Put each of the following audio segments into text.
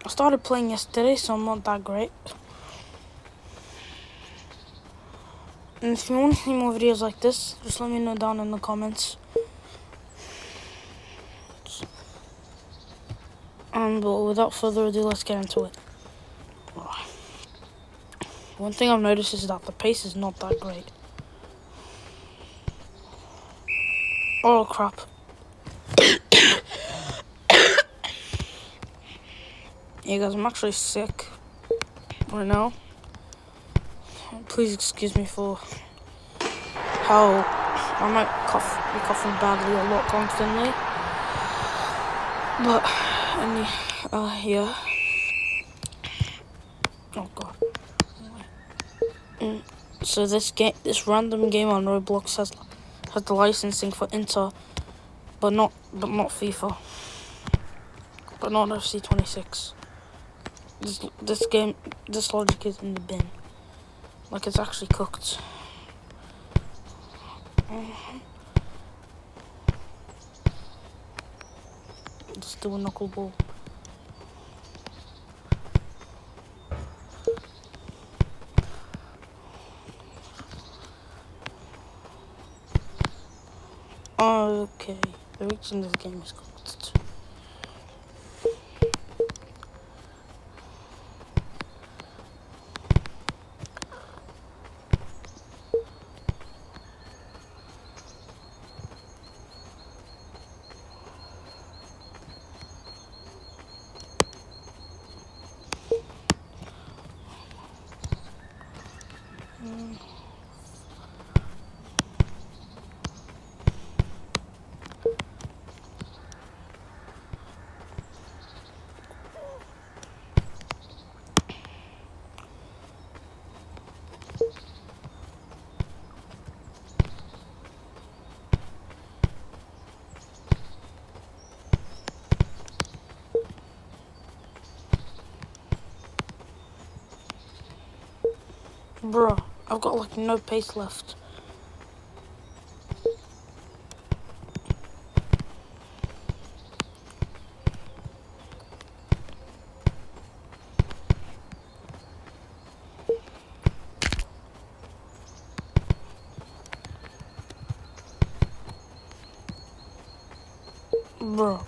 I started playing yesterday, so I'm not that great. And if you want to see more videos like this, just let me know down in the comments. But without further ado, let's get into it. One thing I've noticed is that the pace is not that great. Oh crap. Yeah guys, I'm actually sick right now. Please excuse me for how I might be coughing badly a lot constantly. But yeah. Oh god. So this random game on Roblox has the licensing for Inter, but not FIFA, but not FC26. This logic is in the bin, like it's actually cooked. Let's do a knuckleball. Okay, the reach in this game is cooked. Bro, I've got like no pace left. Bro.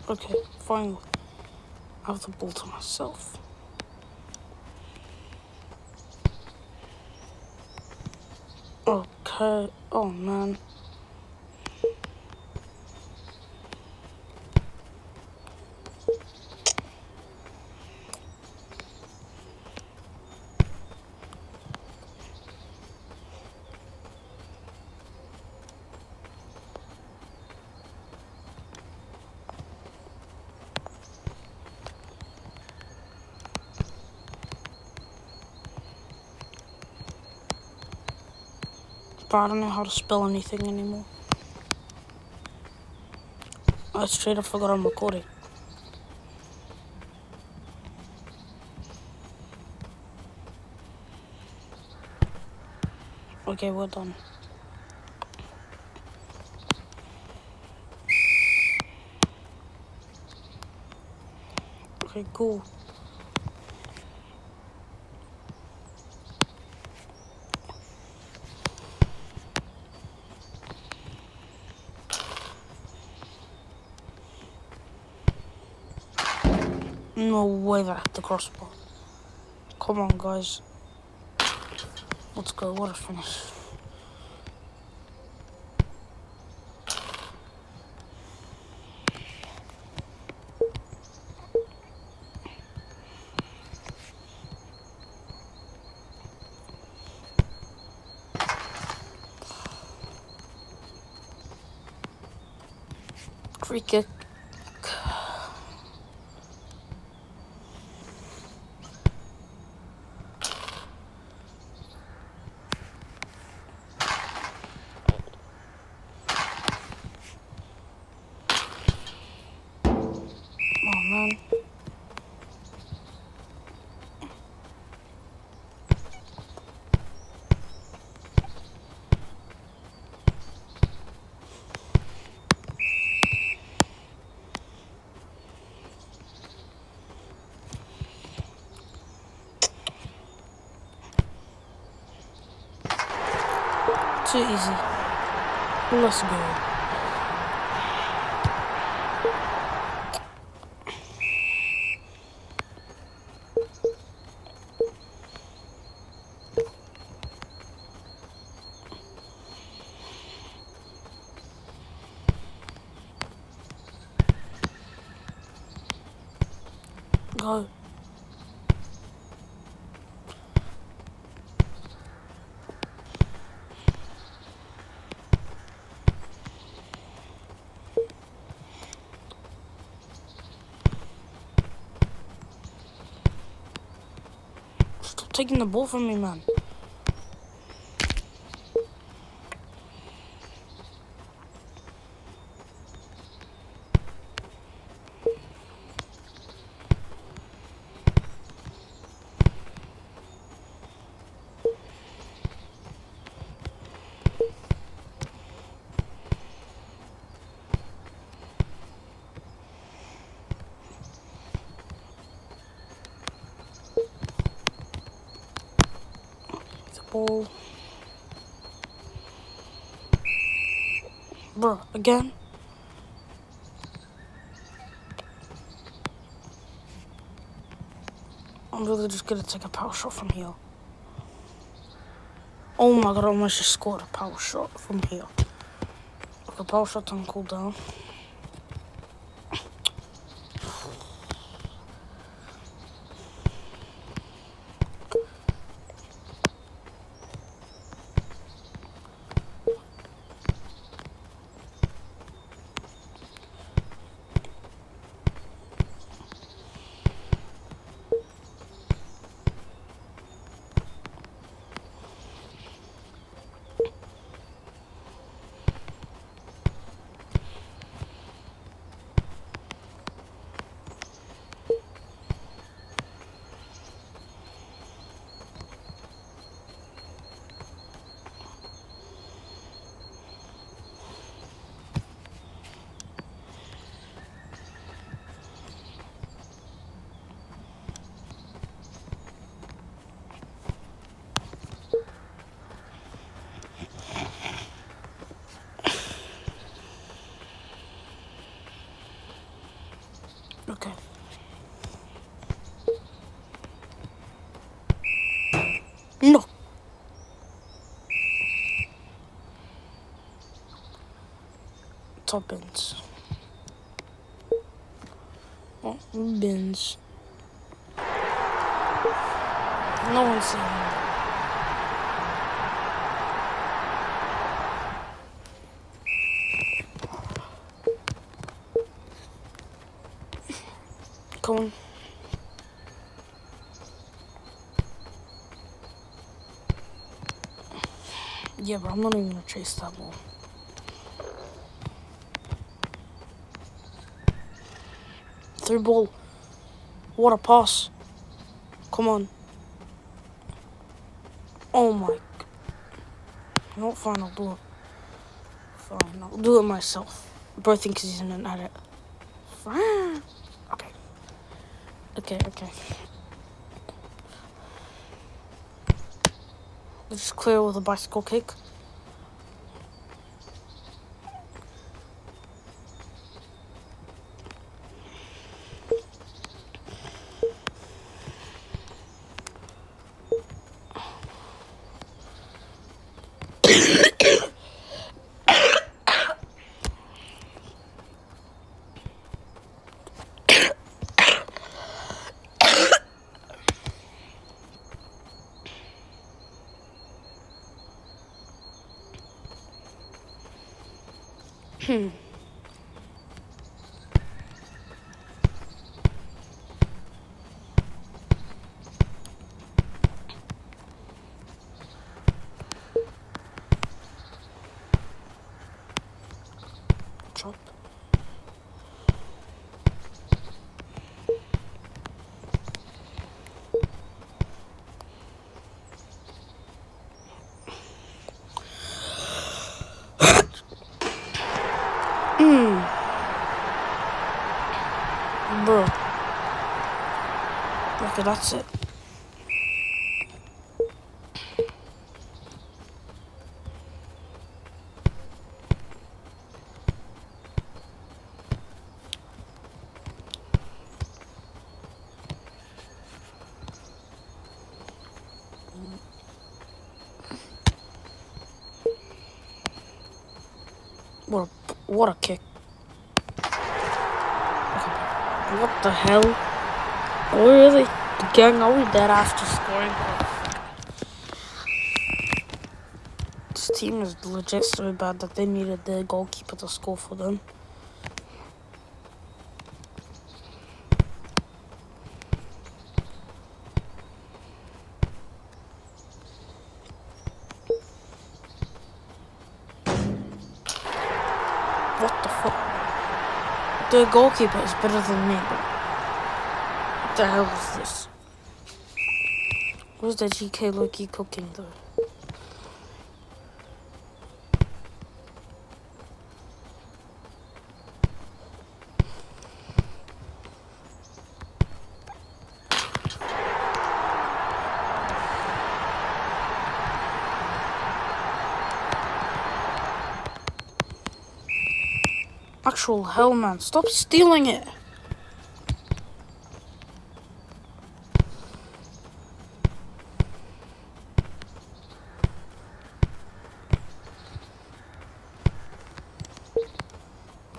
Okay, finally. I have the ball to myself. Okay, oh man. But I don't know how to spell anything anymore. I straight up forgot I'm recording. Okay, we're done. Okay, cool. No way that I hit the crossbar. Come on, guys. Let's go. What a finish. Free kick. too easy. Let's go. Go. Stop taking the ball from me, man. Ball. Bro, again? I'm really just gonna take a power shot from here. Oh my god, I almost just scored a power shot from here. Okay, power shot on cooldown. Okay. No. Top bins. Oh, bins. No one's saying that. Come on. Yeah, but I'm not even gonna chase that ball. Through ball. What a pass. Come on. Oh my. You know what? Fine, I'll do it. Fine, I'll do it myself. Bro thinks he's an addict. Fine. Okay. Okay. Let's just clear with a bicycle kick. Chop. Bro. Okay, that's it. What a kick. What the hell? Are we really getting are we dead after scoring? This team is legit so bad that they needed their goalkeeper to score for them. What the fuck? The goalkeeper is better than me, bro. What the hell is this? Where's the GK Loki cooking though? Actual hell, man. Stop stealing it.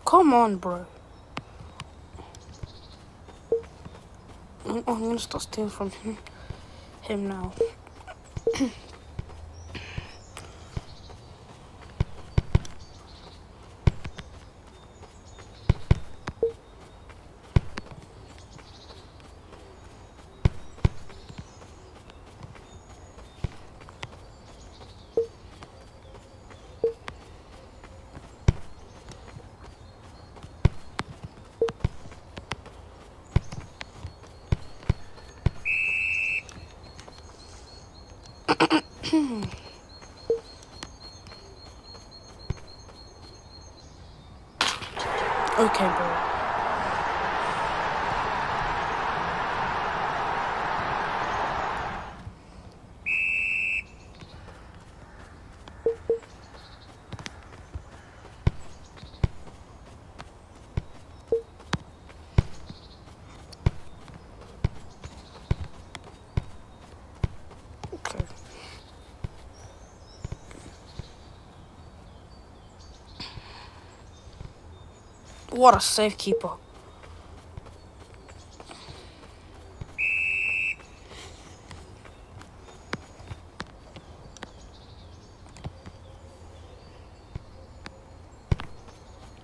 Come on, bro. I'm gonna start stealing from him now. Okay, bro. Okay. What a safekeeper.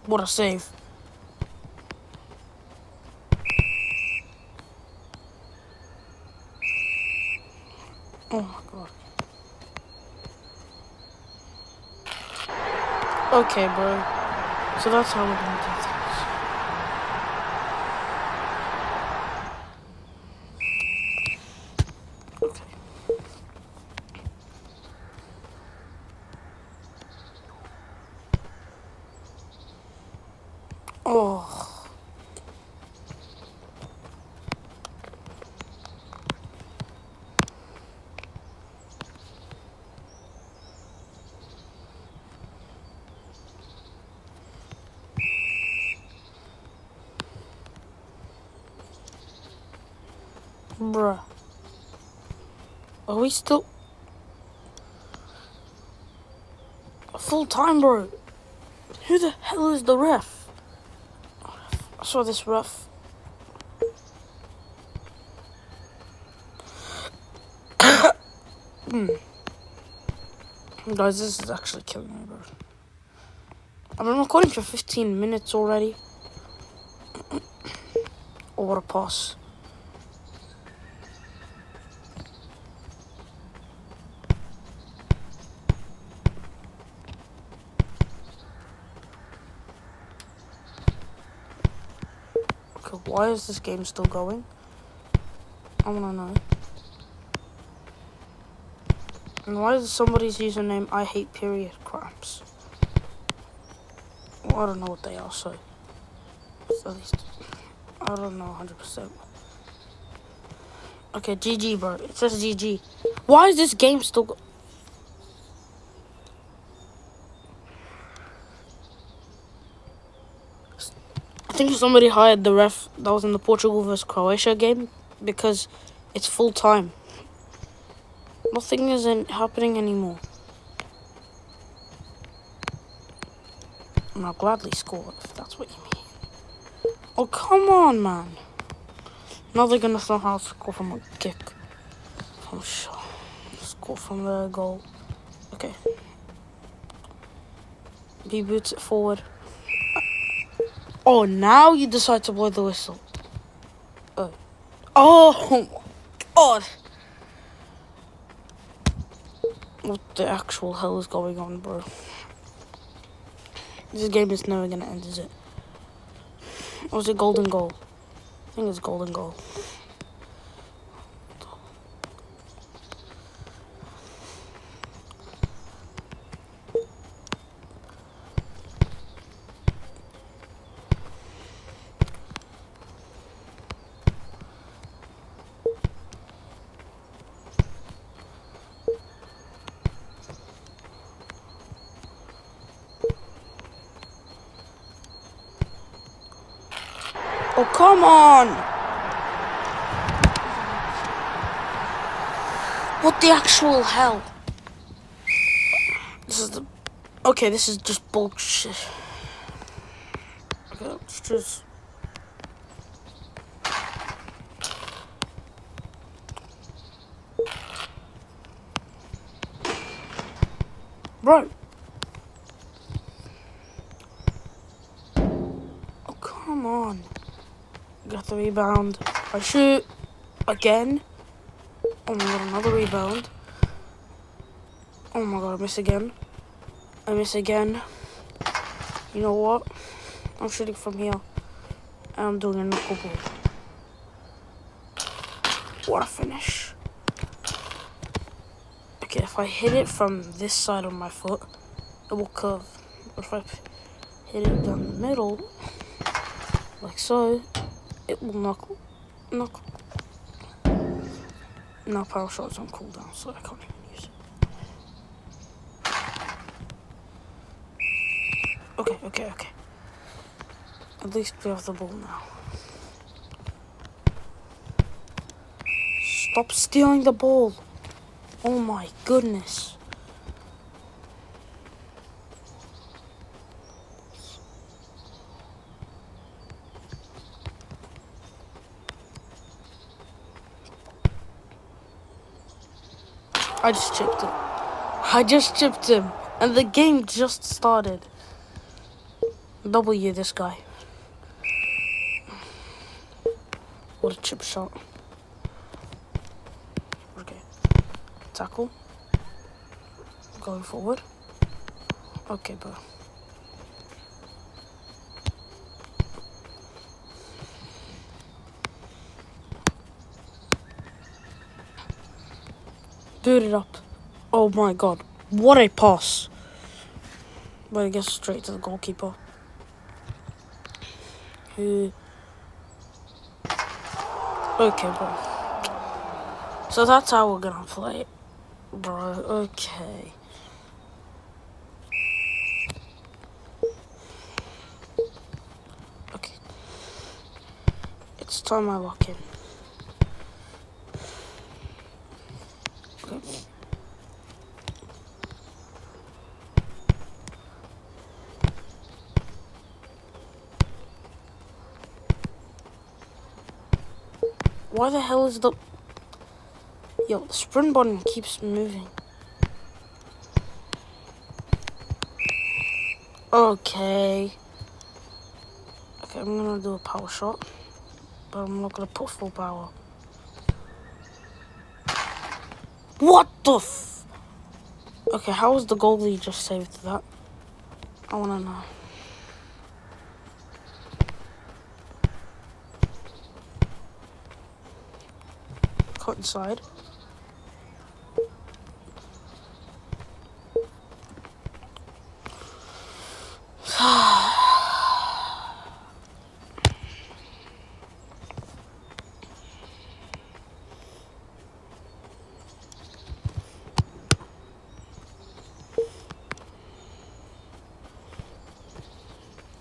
What a save. Oh my god. Okay, bro. So that's how we're gonna do things. Okay. Oh. Bruh. Are we still full time, bro? Who the hell is the ref? I saw this ref. Guys, this is actually killing me, bro. I've been recording for 15 minutes already. Oh, what a pass. Okay, why is this game still going? I wanna know. And why is somebody's username I hate period cramps? Well, I don't know what they are, so at least I don't know 100%. Okay, GG, bro. It says GG. Why is this game still I think somebody hired the ref that was in the Portugal vs Croatia game because it's full time. Nothing isn't happening anymore. And I'll gladly score if that's what you mean. Oh, come on, man. Now they're gonna somehow score from a kick. I'm sure. Score from the goal. Okay. He boots it forward. Oh, now you decide to blow the whistle. Oh my god. What the actual hell is going on, bro? This game is never gonna end, is it? Or is it golden goal? I think it's golden goal. Oh, come on! What the actual hell? This is the... Okay, this is just bullshit. Okay, let's just... Bro! Oh, come on. Got the rebound. I shoot. Again. Oh my god, another rebound. Oh my god, I miss again. I miss again. You know what? I'm shooting from here. And I'm doing a knuckleball. What a finish. Okay, if I hit it from this side of my foot, it will curve. But if I hit it down the middle, like so, it will knuckle. Now power shot's on cooldown, so I can't even use it. Okay. At least we have the ball now. Stop stealing the ball. Oh my goodness. I just chipped him. And the game just started. W this guy. What a chip shot. Okay. Tackle. Going forward. Okay, bro. Boot it up. Oh my god. What a pass. But I guess straight to the goalkeeper. Who... Okay, bro. So that's how we're gonna play it. Bro, okay. Okay. It's time I lock in. Okay. Why the hell is the... Yo, the sprint button keeps moving. Okay. Okay, I'm gonna do a power shot. But I'm not gonna put full power. What the f... Okay, how was the goalie just saved that? I wanna know. Cut inside.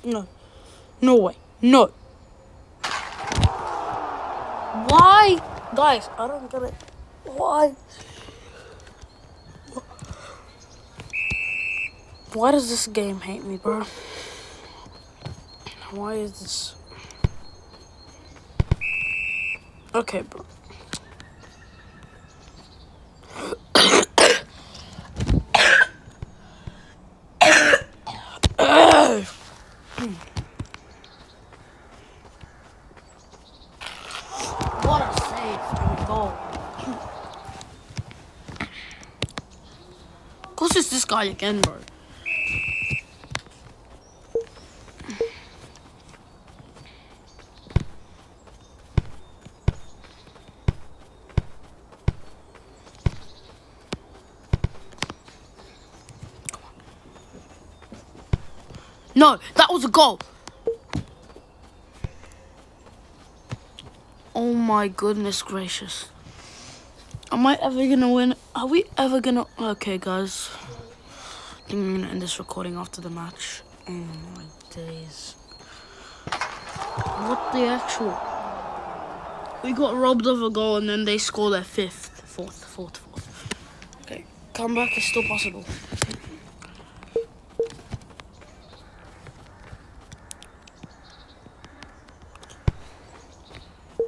No. No way. No. Why? Guys, I don't get it. Why? Why does this game hate me, bro? Why is this? Okay, bro. What a save and a goal. Of course it's this guy again, bro. No, that was a goal. Oh my goodness gracious. Am I ever gonna win? Are we ever gonna... Okay, guys. I think I'm gonna end this recording after the match. Oh my days. What the actual... We got robbed of a goal and then they score their fourth. Okay, comeback is still possible.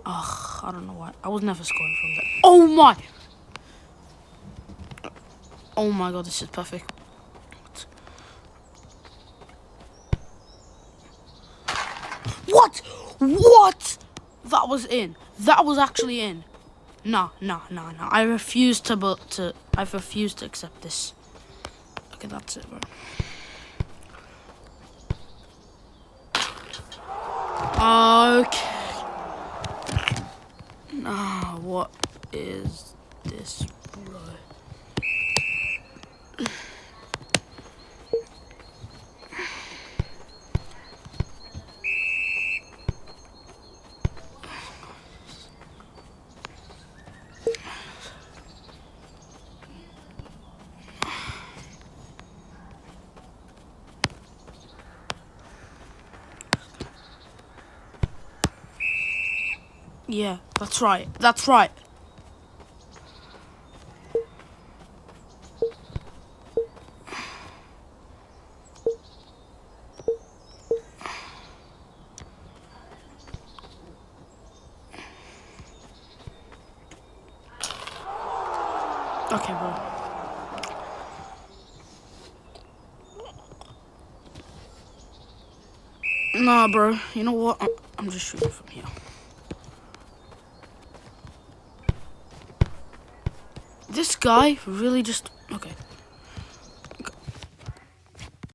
Ugh, I don't know why. I was never scoring from there. Oh my! Oh my god, this is perfect. What? What? That was in. That was actually in. No. I refuse to accept this. Okay, that's it, bro. Okay. Nah, what is this, bro? Yeah, that's right. That's right. Okay, bro. Nah, bro. You know what? I'm just shooting from here. This guy really just... Okay.